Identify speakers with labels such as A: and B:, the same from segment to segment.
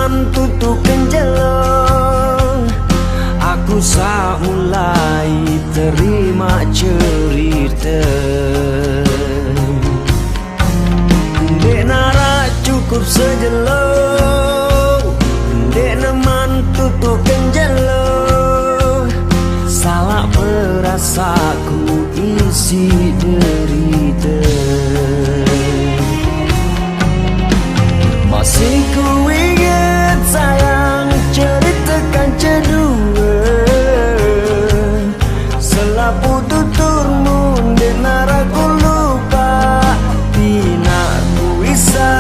A: mantu tu kenjelong, aku sak mulai terima cerita. Dek nara cukup sejelong, dek mantu tu kenjelong, salah perasaku isi derita. Masih ku ingat sayang ceritakan kedua, selapu tuturmu dengar aku lupa, tidak ku bisa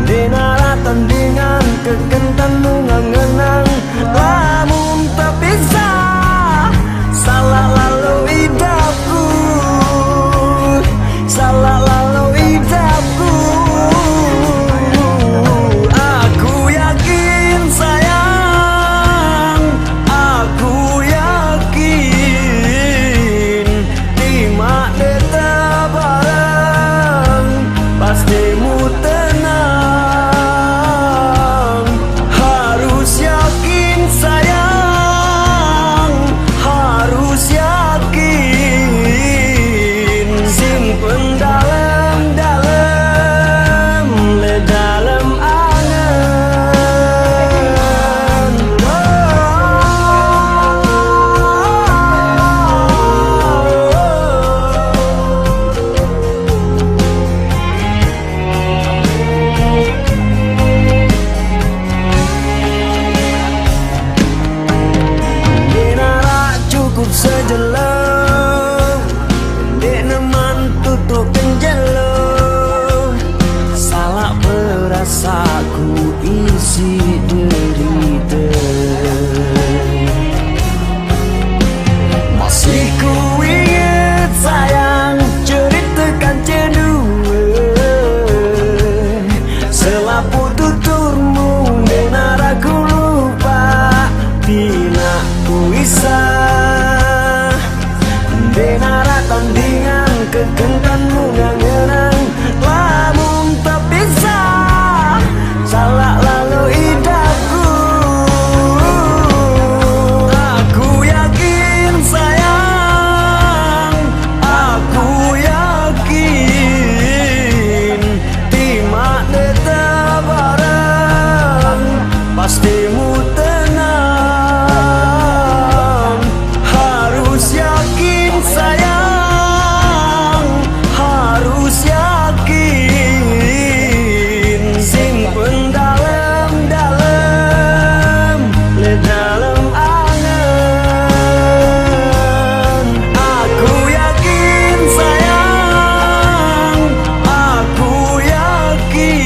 A: dengar tandingan kekentanmu ngenang, lamun tak bisa salah lalu hidupku, salah lalu hidupku. Sejelong, dek mantu tu kenjelong, salah perasaku isi derita. Masih ku ingat sayang ceritakan kedua, selapu tuturmu dengar aku lupa, tidak ku bisa dengar tandingan kekentanmu ngenang, lamun tak bisa salah lalu hidupku. Aku yakin sayang, aku yakin timak tetap bareng, pastimu tenang, harus yakin sayang, harus yakin, simpen dalam-dalam, le dalam angan. Aku yakin sayang, aku yakin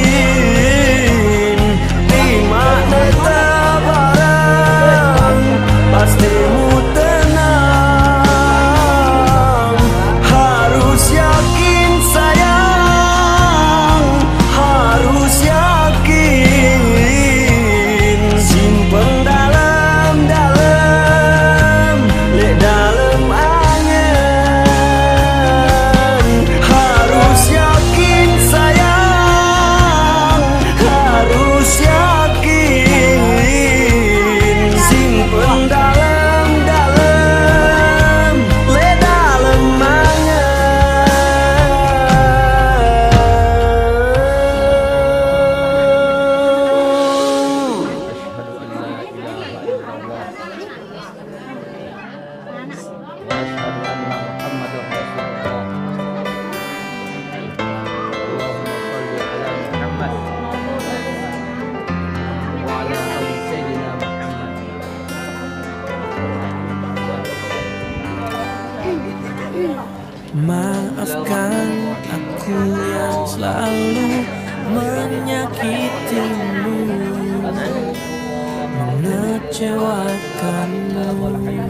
A: timak tetap bareng, pastimu tenang, harus yakin sayang, harus yakin, simpen dalam-dalam, le dalam angan. Harus yakin sayang, harus yakin, simpen dalam-dalam, le dalam
B: Maafkan aku yang selalu menyakitimu, mengecewakanmu dan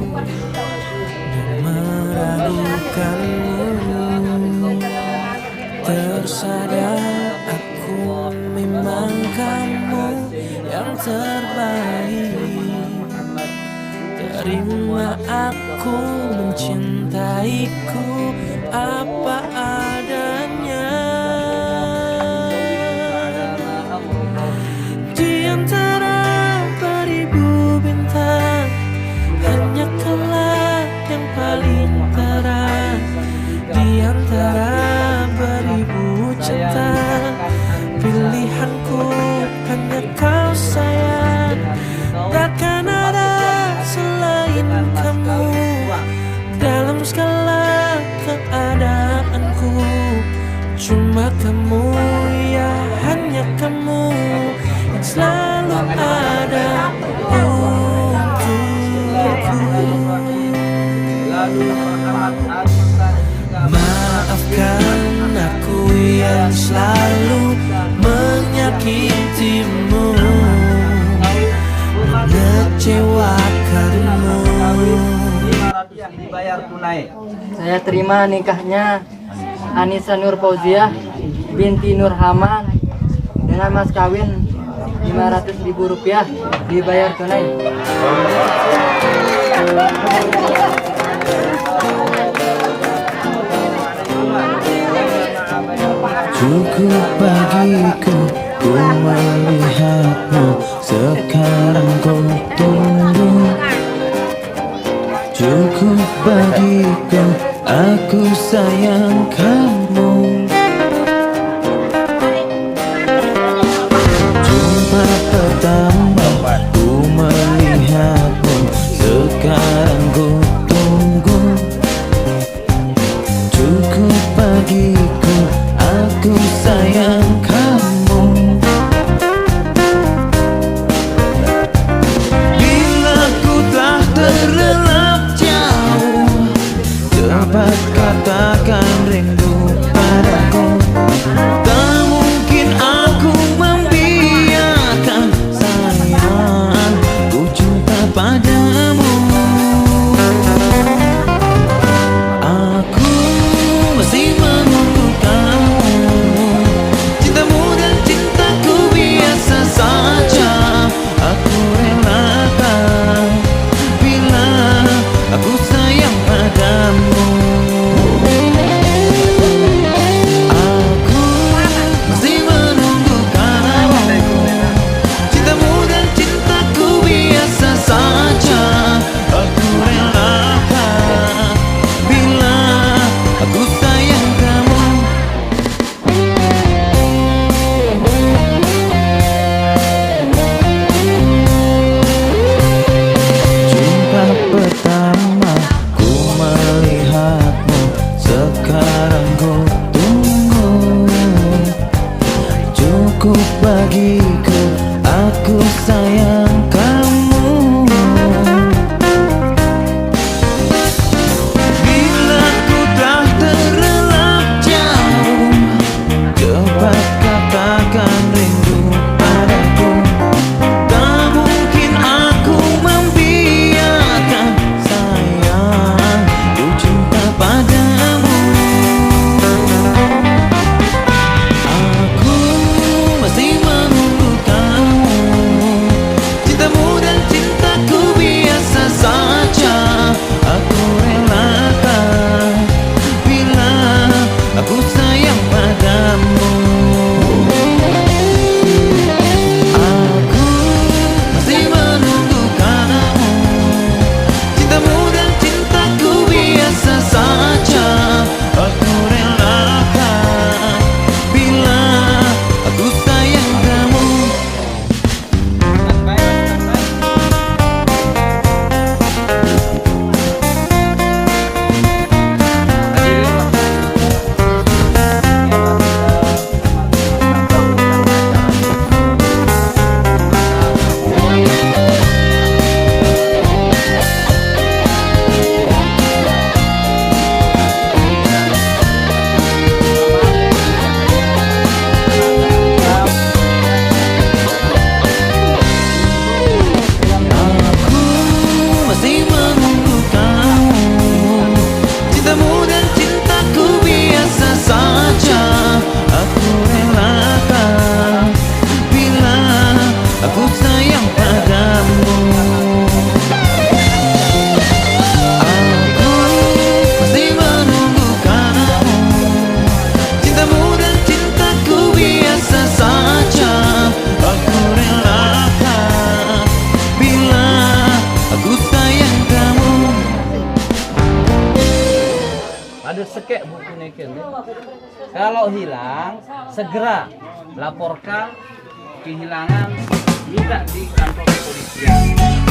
B: meragukanmu. Tersadar aku memang kamu yang terbaik. Terima aku mencintaiku apa adanya. menyakitimu, mengecewakanmu.
C: Dibayar tunai.
D: Saya terima nikahnya Anissa Nur Fauziah binti Nur Haman dengan mas kawin Rp500.000 dibayar tunai.
A: Cukup bagiku ku melihatmu, sekarang ku tunggu. Cukup bagiku, aku sayang kamu. Jumpa pertama ku melihatmu, sekarang ku tunggu. Cukup bagiku, aku sayang kamu. Bila ku telah terlelap jauh, cepat katakan rindu padaku. Tak mungkin aku membiarkan sayang ku cinta padamu. Aku masih menunggu kamu. Cintamu dan cintaku biasa saja. Aku relakan bila aku sayang padamu. Aku masih menunggu kamu. Cintamu dan cintaku biasa saja. Aku relakan bila aku sayang kamu. Jumpa pertama ku melihatmu, sekarang ku tunggu. Cukup bagiku, aku sayang kamu. Bila ku telah terlelap jauh, cepat katakan rindu padaku. Tak mungkin aku membiarkan sayang ku cinta padamu. Aku masih menunggu kamu. Cintamu dan cintaku biasa saja. Aku relakan bila aku sayang padamu. Aku masih menunggu kamu. Cintamu dan cintaku biasa saja. Aku relakan bila aku sayang kamu. Aku masih menunggu kamu. Cintamu dan cintaku biasa saja. Aku relakan bila aku sayang padamu. Aku masih menunggu kamu. Cintamu dan cintaku biasa saja. Aku relakan bila aku sayang kamu.
C: Ada sekek buku neken. Kalau hilang, segera laporkan kehilangan, minta di kantor kepolisian.